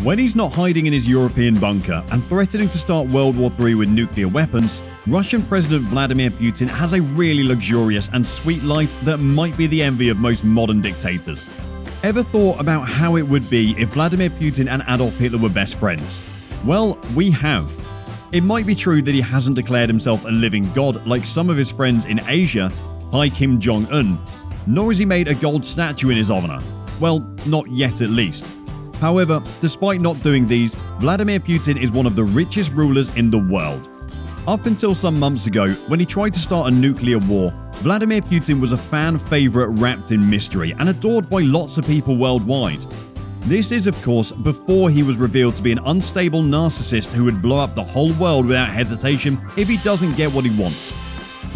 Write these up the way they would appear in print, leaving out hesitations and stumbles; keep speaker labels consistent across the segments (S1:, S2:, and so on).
S1: When he's not hiding in his European bunker and threatening to start World War III with nuclear weapons, Russian President Vladimir Putin has a really luxurious and sweet life that might be the envy of most modern dictators. Ever thought about how it would be if Vladimir Putin and Adolf Hitler were best friends? Well, we have. It might be true that he hasn't declared himself a living god like some of his friends in Asia, like Kim Jong-un, nor has he made a gold statue in his honor. Well, not yet at least. However, despite not doing these, Vladimir Putin is one of the richest rulers in the world. Up until some months ago, when he tried to start a nuclear war, Vladimir Putin was a fan favorite wrapped in mystery and adored by lots of people worldwide. This is, of course, before he was revealed to be an unstable narcissist who would blow up the whole world without hesitation if he doesn't get what he wants.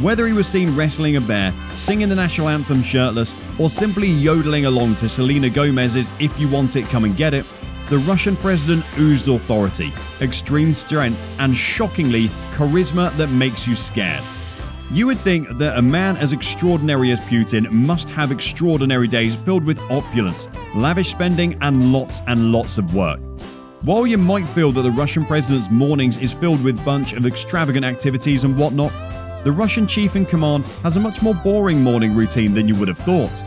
S1: Whether he was seen wrestling a bear, singing the national anthem shirtless, or simply yodeling along to Selena Gomez's "If You Want It, Come and Get It," the Russian president oozed authority, extreme strength, and shockingly, charisma that makes you scared. You would think that a man as extraordinary as Putin must have extraordinary days filled with opulence, lavish spending, and lots of work. While you might feel that the Russian president's mornings is filled with a bunch of extravagant activities and whatnot, the Russian chief in command has a much more boring morning routine than you would have thought.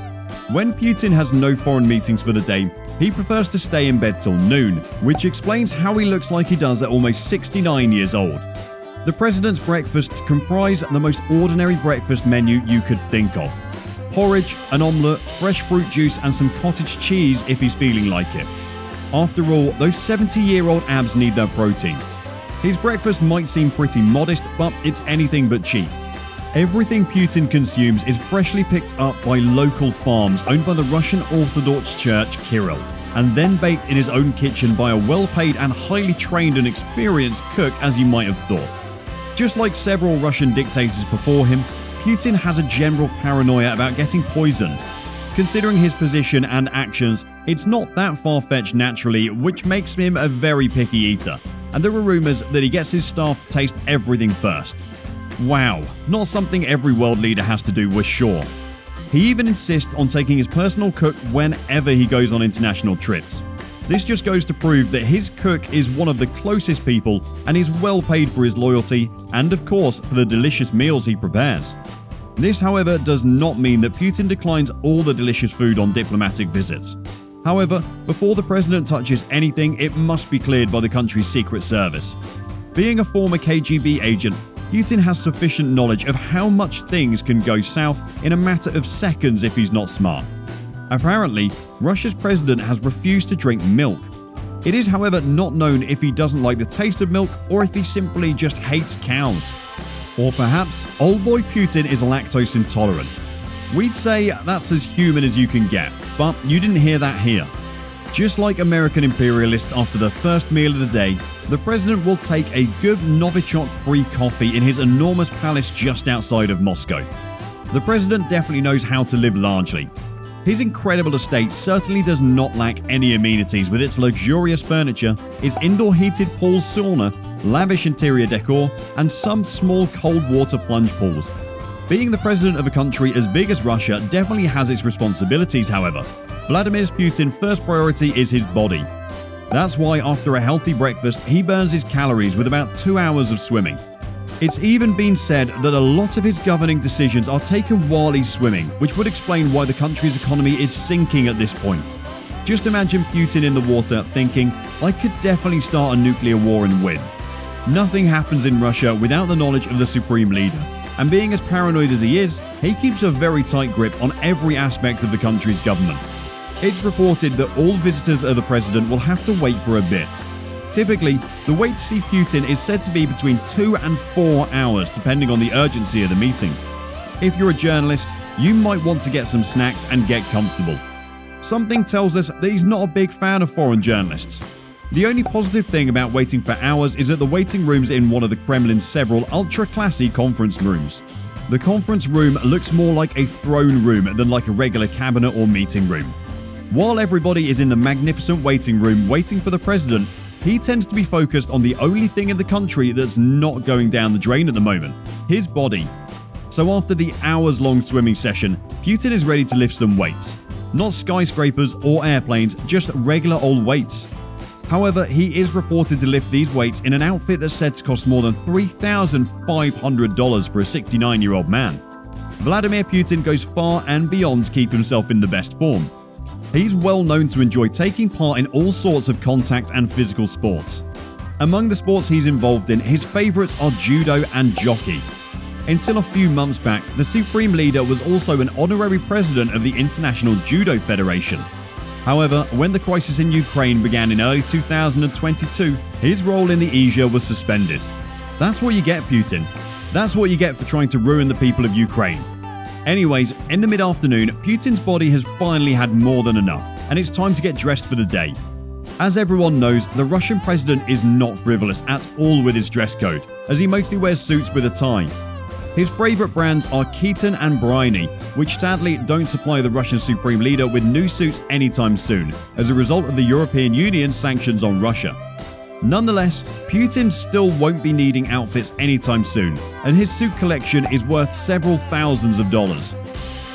S1: When Putin has no foreign meetings for the day, he prefers to stay in bed till noon, which explains how he looks like he does at almost 69 years old. The president's breakfasts comprise the most ordinary breakfast menu you could think of. Porridge, an omelette, fresh fruit juice, and some cottage cheese if he's feeling like it. After all, those 70-year-old abs need their protein. His breakfast might seem pretty modest, but it's anything but cheap. Everything Putin consumes is freshly picked up by local farms owned by the Russian Orthodox Church Kirill, and then baked in his own kitchen by a well-paid and highly trained and experienced cook, as you might have thought. Just like several Russian dictators before him, Putin has a general paranoia about getting poisoned. Considering his position and actions, it's not that far-fetched naturally, which makes him a very picky eater. And there are rumors that he gets his staff to taste everything first. Wow, not something every world leader has to do, we're sure. He even insists on taking his personal cook whenever he goes on international trips. This just goes to prove that his cook is one of the closest people and is well paid for his loyalty and, of course, for the delicious meals he prepares. This, however, does not mean that Putin declines all the delicious food on diplomatic visits. However, before the president touches anything, it must be cleared by the country's secret service. Being a former KGB agent, Putin has sufficient knowledge of how much things can go south in a matter of seconds if he's not smart. Apparently, Russia's president has refused to drink milk. It is, however, not known if he doesn't like the taste of milk or if he simply just hates cows. Or perhaps old boy Putin is lactose intolerant. We'd say that's as human as you can get, but you didn't hear that here. Just like American imperialists after the first meal of the day, the president will take a good Novichok-free coffee in his enormous palace just outside of Moscow. The president definitely knows how to live largely. His incredible estate certainly does not lack any amenities with its luxurious furniture, its indoor heated pool sauna, lavish interior decor, and some small cold water plunge pools. Being the president of a country as big as Russia definitely has its responsibilities, however. Vladimir Putin's first priority is his body. That's why after a healthy breakfast, he burns his calories with about 2 hours of swimming. It's even been said that a lot of his governing decisions are taken while he's swimming, which would explain why the country's economy is sinking at this point. Just imagine Putin in the water thinking, I could definitely start a nuclear war and win. Nothing happens in Russia without the knowledge of the supreme leader. And being as paranoid as he is, he keeps a very tight grip on every aspect of the country's government. It's reported that all visitors of the president will have to wait for a bit. Typically, the wait to see Putin is said to be between 2 and 4 hours, depending on the urgency of the meeting. If you're a journalist, you might want to get some snacks and get comfortable. Something tells us that he's not a big fan of foreign journalists. The only positive thing about waiting for hours is that the waiting room's in one of the Kremlin's several ultra-classy conference rooms. The conference room looks more like a throne room than like a regular cabinet or meeting room. While everybody is in the magnificent waiting room waiting for the president, he tends to be focused on the only thing in the country that's not going down the drain at the moment, his body. So after the hours-long swimming session, Putin is ready to lift some weights. Not skyscrapers or airplanes, just regular old weights. However, he is reported to lift these weights in an outfit that's said to cost more than $3,500 for a 69-year-old man. Vladimir Putin goes far and beyond to keep himself in the best form. He's well known to enjoy taking part in all sorts of contact and physical sports. Among the sports he's involved in, his favourites are judo and jockey. Until a few months back, the Supreme Leader was also an honorary president of the International Judo Federation. However, when the crisis in Ukraine began in early 2022, his role in the EJA was suspended. That's what you get, Putin. That's what you get for trying to ruin the people of Ukraine. Anyways, in the mid-afternoon, Putin's body has finally had more than enough, and it's time to get dressed for the day. As everyone knows, the Russian president is not frivolous at all with his dress code, as he mostly wears suits with a tie. His favourite brands are Keaton and Bryony, which sadly don't supply the Russian Supreme Leader with new suits anytime soon, as a result of the European Union's sanctions on Russia. Nonetheless, Putin still won't be needing outfits anytime soon, and his suit collection is worth several thousands of dollars.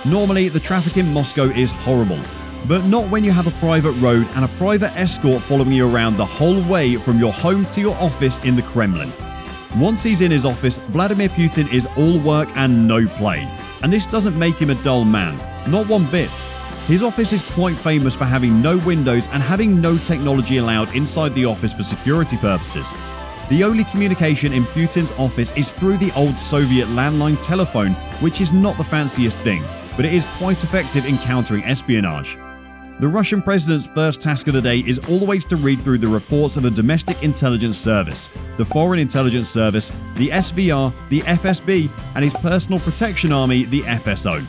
S1: Normally, the traffic in Moscow is horrible, but not when you have a private road and a private escort following you around the whole way from your home to your office in the Kremlin. Once he's in his office, Vladimir Putin is all work and no play. And this doesn't make him a dull man, not one bit. His office is quite famous for having no windows and having no technology allowed inside the office for security purposes. The only communication in Putin's office is through the old Soviet landline telephone, which is not the fanciest thing, but it is quite effective in countering espionage. The Russian president's first task of the day is always to read through the reports of the Domestic Intelligence Service, the Foreign Intelligence Service, the SVR, the FSB, and his Personal Protection Army, the FSO.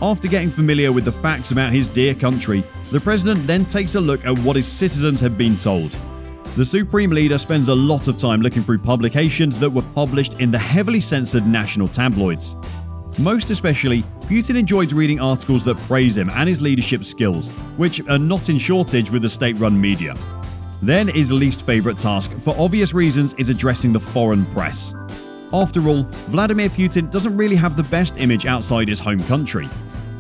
S1: After getting familiar with the facts about his dear country, the president then takes a look at what his citizens have been told. The Supreme Leader spends a lot of time looking through publications that were published in the heavily censored national tabloids. Most especially, Putin enjoyed reading articles that praise him and his leadership skills, which are not in shortage with the state-run media. Then his least favourite task, for obvious reasons, is addressing the foreign press. After all, Vladimir Putin doesn't really have the best image outside his home country.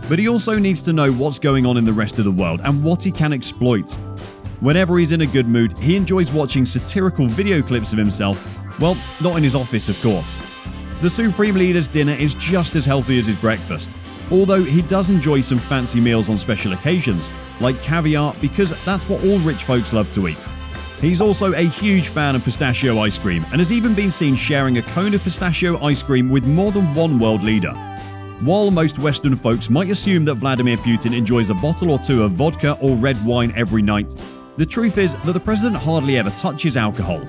S1: But he also needs to know what's going on in the rest of the world and what he can exploit. Whenever he's in a good mood, he enjoys watching satirical video clips of himself. Well, not in his office, of course. The Supreme Leader's dinner is just as healthy as his breakfast, although he does enjoy some fancy meals on special occasions, like caviar, because that's what all rich folks love to eat. He's also a huge fan of pistachio ice cream and has even been seen sharing a cone of pistachio ice cream with more than one world leader. While most Western folks might assume that Vladimir Putin enjoys a bottle or two of vodka or red wine every night, the truth is that the president hardly ever touches alcohol.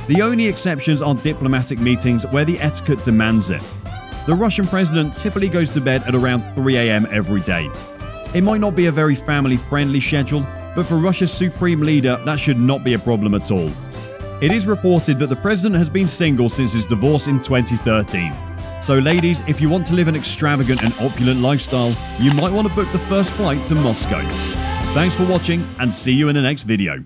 S1: The only exceptions are diplomatic meetings where the etiquette demands it. The Russian president typically goes to bed at around 3 a.m. every day. It might not be a very family-friendly schedule, but for Russia's Supreme Leader, that should not be a problem at all. It is reported that the president has been single since his divorce in 2013. So ladies, if you want to live an extravagant and opulent lifestyle, you might want to book the first flight to Moscow. Thanks for watching, and see you in the next video.